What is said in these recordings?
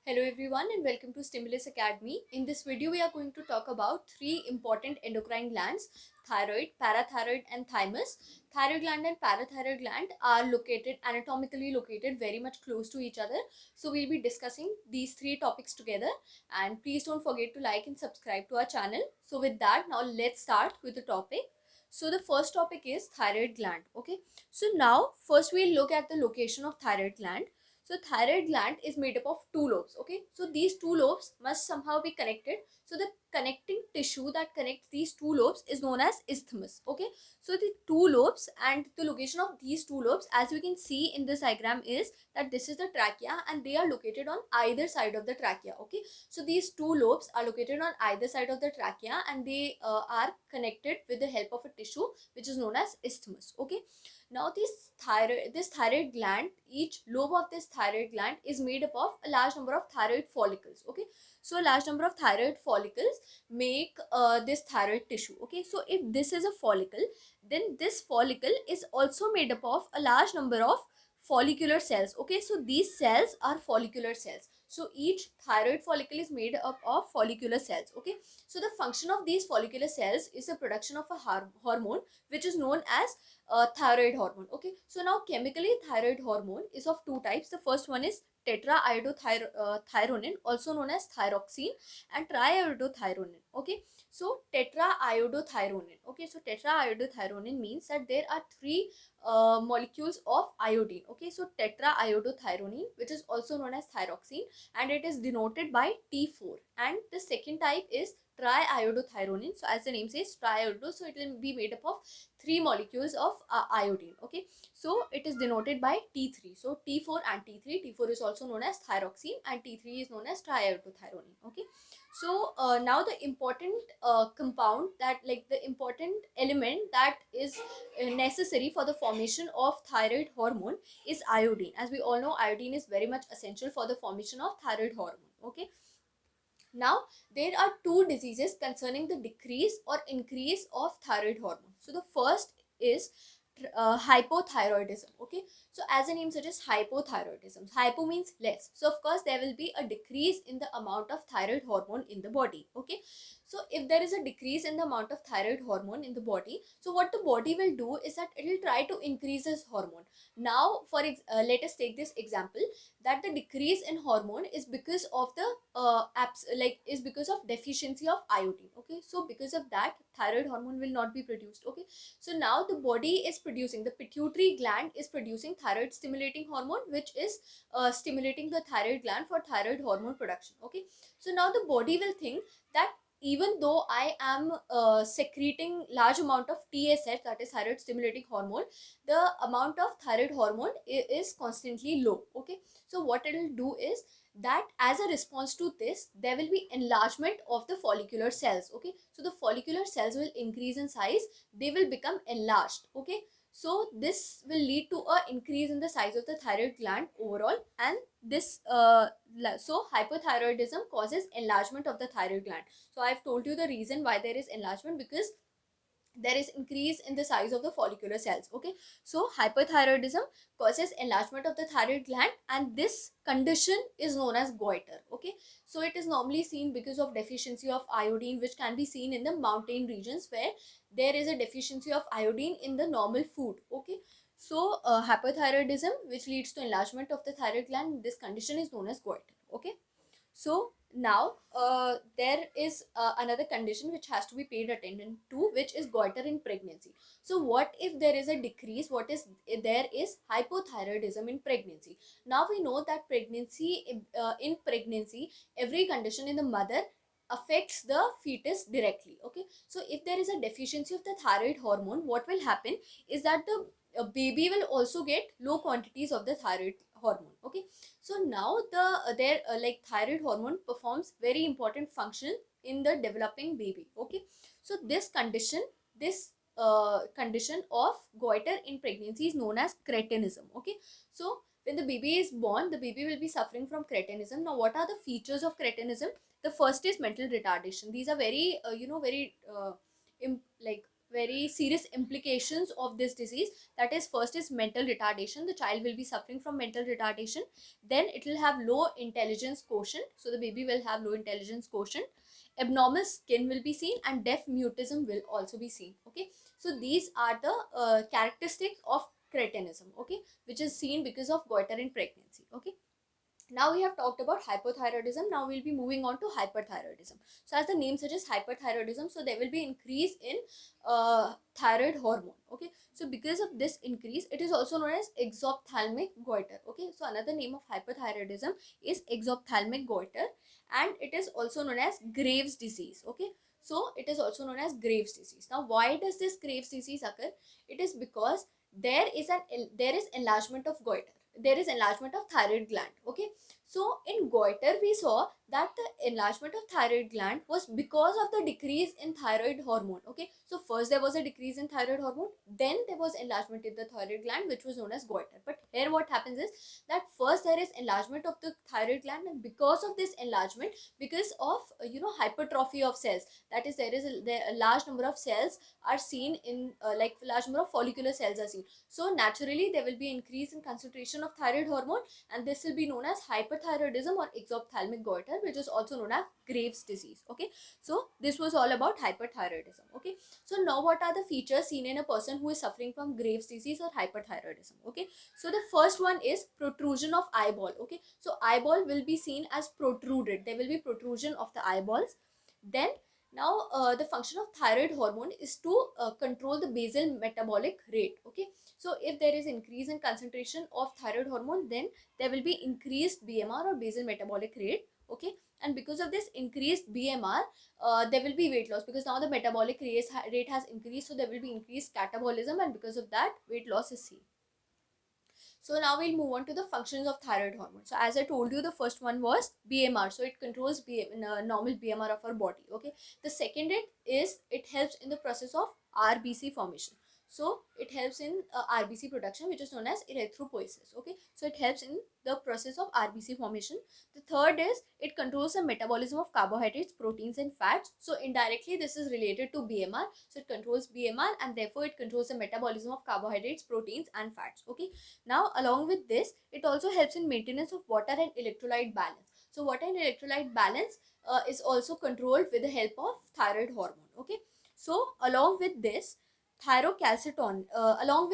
Hello everyone and welcome to Stimulus Academy. In this video we are going to talk about three important endocrine glands: thyroid, parathyroid and thymus. Thyroid gland and parathyroid gland are anatomically located very much close to each other. So we'll be discussing these three topics together, and please don't forget to like and subscribe to our channel. So with that, now let's start with the topic. So the first topic is thyroid gland. Okay, so now first we'll look at the location of thyroid gland. So thyroid gland is made up of two lobes. Okay, so these two lobes must somehow be connected. So the connecting tissue that connects these two lobes is known as isthmus. Okay, so the two lobes and the location of these two lobes, as you can see in this diagram, is that this is the trachea and they are located on either side of the trachea. Okay, so these two lobes are located on either side of the trachea and they are connected with the help of a tissue which is known as isthmus. Okay, now this thyroid gland, each lobe of this thyroid gland is made up of a large number of thyroid follicles. Okay, so a large number of thyroid follicles make this thyroid tissue. Okay, so if this is a follicle, then this follicle is also made up of a large number of follicular cells. Okay, so these cells are follicular cells. So each thyroid follicle is made up of follicular cells. Okay, so the function of these follicular cells is the production of a hormone which is known as thyroid hormone. Okay, so now chemically thyroid hormone is of two types. The first one is tetraiodothyronine, also known as thyroxine, and triiodothyronine. Okay, so tetraiodothyronine. Okay, so tetraiodothyronine means that there are three molecules of iodine. Okay, so tetraiodothyronine, which is also known as thyroxine, and it is denoted by T4. And the second type is triiodothyronine. So as the name says, triiodo, so it will be made up of three molecules of iodine. Okay, so it is denoted by T3. So T4 and T3. T4 is also known as thyroxine and T3 is known as triiodothyronine. Okay, so now the important compound, that like the important element that is necessary for the formation of thyroid hormone is iodine. As we all know, iodine is very much essential for the formation of thyroid hormone. Okay, now there are two diseases concerning the decrease or increase of thyroid hormone. So the first is hypothyroidism. Okay, so as the name suggests, hypothyroidism. Hypo means less, so of course there will be a decrease in the amount of thyroid hormone in the body. Okay, so if there is a decrease in the amount of thyroid hormone in the body, so what the body will do is that it will try to increase this hormone. Now let us take this example, that the decrease in hormone is because of the is because of deficiency of iodine. Okay, so because of that, thyroid hormone will not be produced. Okay, so now the body is producing, the pituitary gland is producing thyroid stimulating hormone, which is stimulating the thyroid gland for thyroid hormone production. Okay, so now the body will think that even though I am secreting large amount of TSH, that is thyroid stimulating hormone, the amount of thyroid hormone is constantly low. Okay, so what it will do is that as a response to this, there will be enlargement of the follicular cells. Okay, so the follicular cells will increase in size, they will become enlarged. Okay, so this will lead to a increase in the size of the thyroid gland overall, and this so hypothyroidism causes enlargement of the thyroid gland. So I've told you the reason why there is enlargement, because there is increase in the size of the follicular cells. Okay, so hyperthyroidism causes enlargement of the thyroid gland, and this condition is known as goiter. Okay, so it is normally seen because of deficiency of iodine, which can be seen in the mountain regions where there is a deficiency of iodine in the normal food. Okay, so hyperthyroidism, which leads to enlargement of the thyroid gland, this condition is known as goiter. Okay, so now there is another condition which has to be paid attention to, which is goiter in pregnancy. So what if there is a decrease, what is there is hypothyroidism in pregnancy. Now we know that in pregnancy, every condition in the mother affects the fetus directly. Okay, so if there is a deficiency of the thyroid hormone, what will happen is that the baby will also get low quantities of the thyroid hormone. Okay, so now their thyroid hormone performs very important function in the developing baby. Okay, so this condition of goiter in pregnancy is known as cretinism. Okay, so when the baby is born, the baby will be suffering from cretinism. Now what are the features of cretinism? The first is mental retardation. These are very very very serious implications of this disease. That is, first is mental retardation. The child will be suffering from mental retardation. Then it will have low intelligence quotient, so the baby will have low intelligence quotient. Abnormal skin will be seen, and deaf mutism will also be seen. Okay, so these are the characteristics of cretinism, okay, which is seen because of goiter in pregnancy. Okay, now we have talked about hypothyroidism. Now we'll be moving on to hyperthyroidism. So as the name suggests, hyperthyroidism, so there will be increase in thyroid hormone. Okay, so because of this increase, it is also known as exophthalmic goiter. Okay, so another name of hyperthyroidism is exophthalmic goiter, and it is also known as Graves disease. Okay, so it is also known as Graves disease. Now why does this Graves disease occur? It is because there is enlargement of goiter, there is enlargement of thyroid gland. Okay, so in goiter we saw that the enlargement of thyroid gland was because of the decrease in thyroid hormone. Okay, so first there was a decrease in thyroid hormone, then there was enlargement in the thyroid gland, which was known as goiter. But here what happens is that first there is enlargement of the thyroid gland, and because of this enlargement, because of hypertrophy of cells, that is, a large number of cells are seen in like large number of follicular cells are seen, so naturally there will be increase in concentration of thyroid hormone, and this will be known as hyperthyroidism or exophthalmic goiter, which is also known as Graves disease. Okay, so this was all about hyperthyroidism. Okay, so now what are the features seen in a person who is suffering from Graves disease or hyperthyroidism? Okay, so the first one is protrusion of eyeball. Okay, so eyeball will be seen as protruded, there will be protrusion of the eyeballs. Then now the function of thyroid hormone is to control the basal metabolic rate. Okay, so if there is increase in concentration of thyroid hormone, then there will be increased BMR or basal metabolic rate. Okay, and because of this increased BMR, there will be weight loss, because now the metabolic rate has increased, so there will be increased catabolism, and because of that weight loss is seen. So now we'll move on to the functions of thyroid hormone. So as I told you, the first one was BMR. So it controls normal BMR of our body. Okay. The second it helps in the process of RBC formation. So it helps in RBC production, which is known as erythropoiesis. Okay. So it helps in the process of RBC formation. The third is it controls the metabolism of carbohydrates, proteins, and fats. So indirectly this is related to BMR. So it controls BMR, and therefore it controls the metabolism of carbohydrates, proteins, and fats. Okay. Now, along with this, it also helps in maintenance of water and electrolyte balance. So, water and electrolyte balance is also controlled with the help of thyroid hormone. Okay. So, along with this, along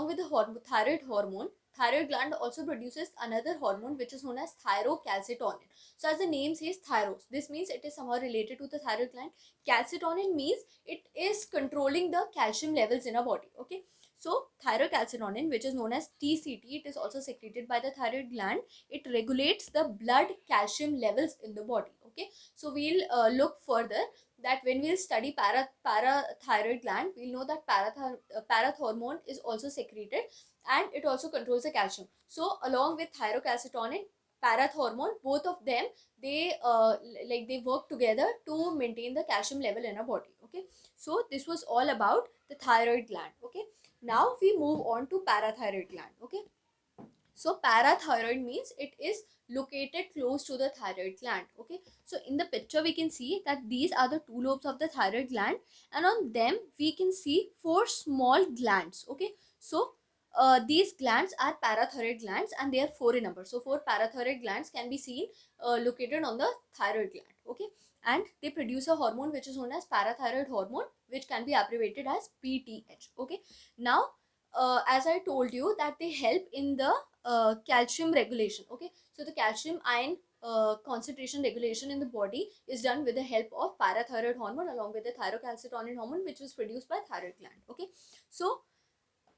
with the thyroid hormone, thyroid gland also produces another hormone which is known as thyrocalcitonin. So, as the name says, thyros, this means it is somehow related to the thyroid gland. Calcitonin means it is controlling the calcium levels in our body. Okay. So thyrocalcitonin, which is known as TCT, it is also secreted by the thyroid gland. It regulates the blood calcium levels in the body. Okay, so we'll look further that when we'll study parathyroid gland, we'll know that parathormone is also secreted, and it also controls the calcium. So along with thyrocalcitonin, parathormone, both of them, they they work together to maintain the calcium level in our body. Okay, so this was all about the thyroid gland. Okay, now we move on to parathyroid gland. Okay, so parathyroid means it is located close to the thyroid gland. Okay, so in the picture we can see that these are the two lobes of the thyroid gland, and on them we can see four small glands. Okay, so these glands are parathyroid glands, and they are four in number. So four parathyroid glands can be seen located on the thyroid gland. Okay, and they produce a hormone which is known as parathyroid hormone, which can be abbreviated as PTH. Okay, now as I told you that they help in the calcium regulation. Okay, so the calcium ion concentration regulation in the body is done with the help of parathyroid hormone along with the thyrocalcitonin hormone, which is produced by thyroid gland. Okay, so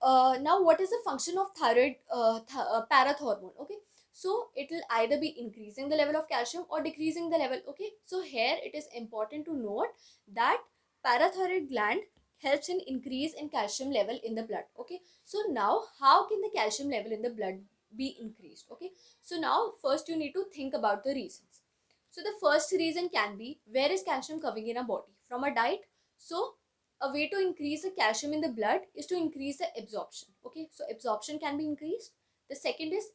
now what is the function of thyroid parathormone? Okay, so it will either be increasing the level of calcium or decreasing the level. Okay, so here it is important to note that parathyroid gland helps in increase in calcium level in the blood. Okay, so now how can the calcium level in the blood be increased? Okay, so now first you need to think about the reasons. So the first reason can be, where is calcium coming in our body? From a diet. So a way to increase the calcium in the blood is to increase the absorption. Okay, so absorption can be increased. The second is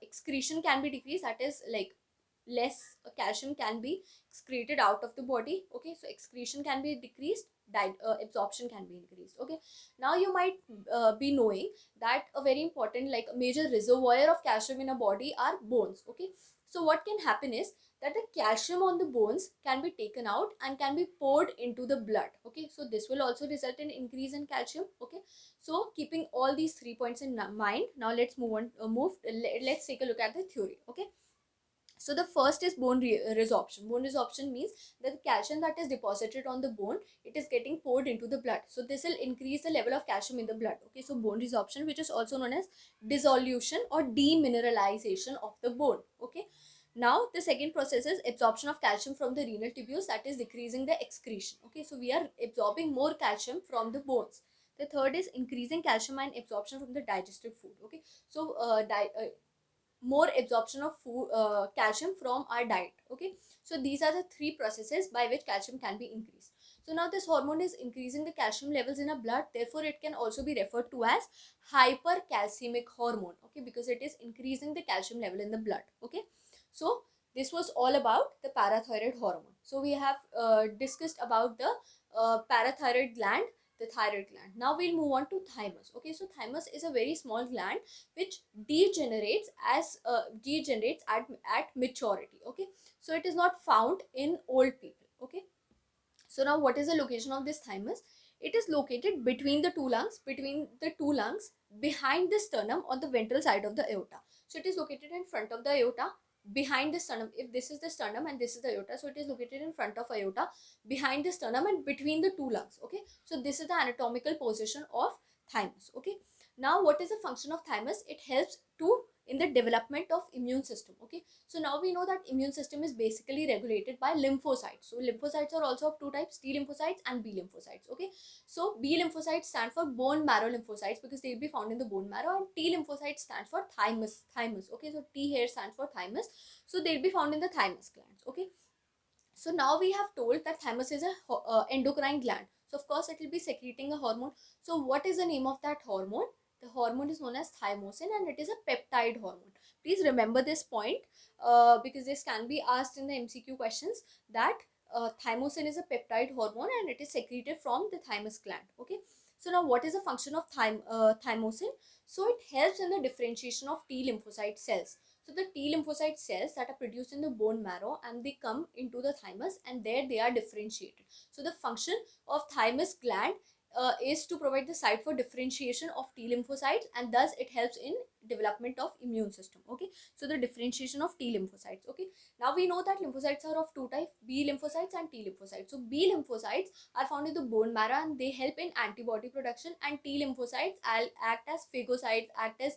excretion can be decreased, that is like less calcium can be excreted out of the body. Okay, so excretion can be decreased, absorption can be increased. Okay, now you might be knowing that a very important, like a major reservoir of calcium in a body are bones. Okay, so what can happen is that the calcium on the bones can be taken out and can be poured into the blood. Okay, so this will also result in increase in calcium. Okay, so keeping all these 3 points in mind, now let's move on. Let's take a look at the theory. Okay, so the first is resorption. Bone resorption means that the calcium that is deposited on the bone, it is getting poured into the blood. So this will increase the level of calcium in the blood. Okay, so bone resorption, which is also known as dissolution or demineralization of the bone. Okay, now the second process is absorption of calcium from the renal tubules, that is decreasing the excretion. Okay, so we are absorbing more calcium from the bones. The third is increasing calcium and absorption from the digested food. Okay, so more absorption of food, calcium from our diet. Okay, so these are the three processes by which calcium can be increased. So now this hormone is increasing the calcium levels in a blood, therefore it can also be referred to as hypercalcemic hormone. Okay, because it is increasing the calcium level in the blood. Okay, so this was all about the parathyroid hormone. So we have discussed about the parathyroid gland, the thyroid gland. Now we'll move on to thymus. Okay, so thymus is a very small gland which degenerates at maturity. Okay, so it is not found in old people. Okay, so now what is the location of this thymus? It is located between the two lungs, behind the sternum on the ventral side of the aorta. So it is located in front of the aorta, behind the sternum. If this is the sternum and this is the aorta, so it is located in front of aorta, behind the sternum and between the two lungs. Okay, so this is the anatomical position of thymus. Okay, now what is the function of thymus? It helps to in the development of immune system. Okay, so now we know that immune system is basically regulated by lymphocytes. So lymphocytes are also of two types, T lymphocytes and B lymphocytes. Okay, so B lymphocytes stand for bone marrow lymphocytes because they will be found in the bone marrow, and T lymphocytes stand for thymus. Okay, so T here stands for thymus, so they'll be found in the thymus glands. Okay, so now we have told that thymus is a endocrine gland, so of course it will be secreting a hormone. So what is the name of that hormone? The hormone is known as thymosin and it is a peptide hormone. Please remember this point because this can be asked in the MCQ questions, that thymosin is a peptide hormone and it is secreted from the thymus gland. Okay, so now what is the function of thymosin? So it helps in the differentiation of T lymphocyte cells. So the T lymphocyte cells that are produced in the bone marrow and they come into the thymus and there they are differentiated. So the function of thymus gland is to provide the site for differentiation of T lymphocytes, and thus it helps in development of immune system. Okay, so the differentiation of T lymphocytes. Okay, now we know that lymphocytes are of two types, B lymphocytes and T lymphocytes. So B lymphocytes are found in the bone marrow and they help in antibody production, and T lymphocytes act as phagocytes, act as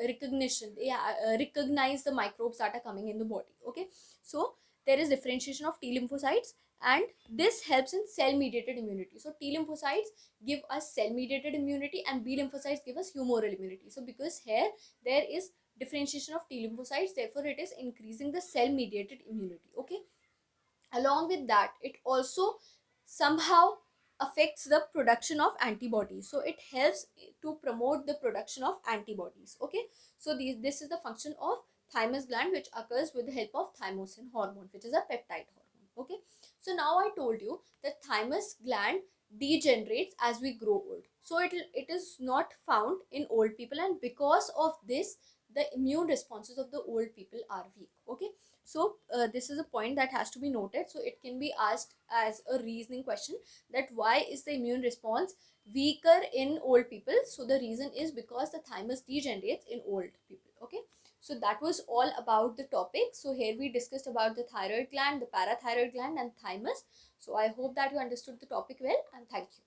recognition. They recognize the microbes that are coming in the body. Okay, so there is differentiation of T lymphocytes and this helps in cell mediated immunity. So T lymphocytes give us cell mediated immunity and B lymphocytes give us humoral immunity. So because here there is differentiation of T lymphocytes, therefore it is increasing the cell mediated immunity. Okay, along with that it also somehow affects the production of antibodies, so it helps to promote the production of antibodies. Okay, so this is the function of thymus gland, which occurs with the help of thymosin hormone, which is a peptide hormone. Okay, so now I told you that thymus gland degenerates as we grow old, so it is not found in old people, and because of this the immune responses of the old people are weak. Okay, so this is a point that has to be noted. So it can be asked as a reasoning question that why is the immune response weaker in old people? So the reason is because the thymus degenerates in old people. Okay, so that was all about the topic. So here we discussed about the thyroid gland, the parathyroid gland and thymus. So I hope that you understood the topic well, and thank you.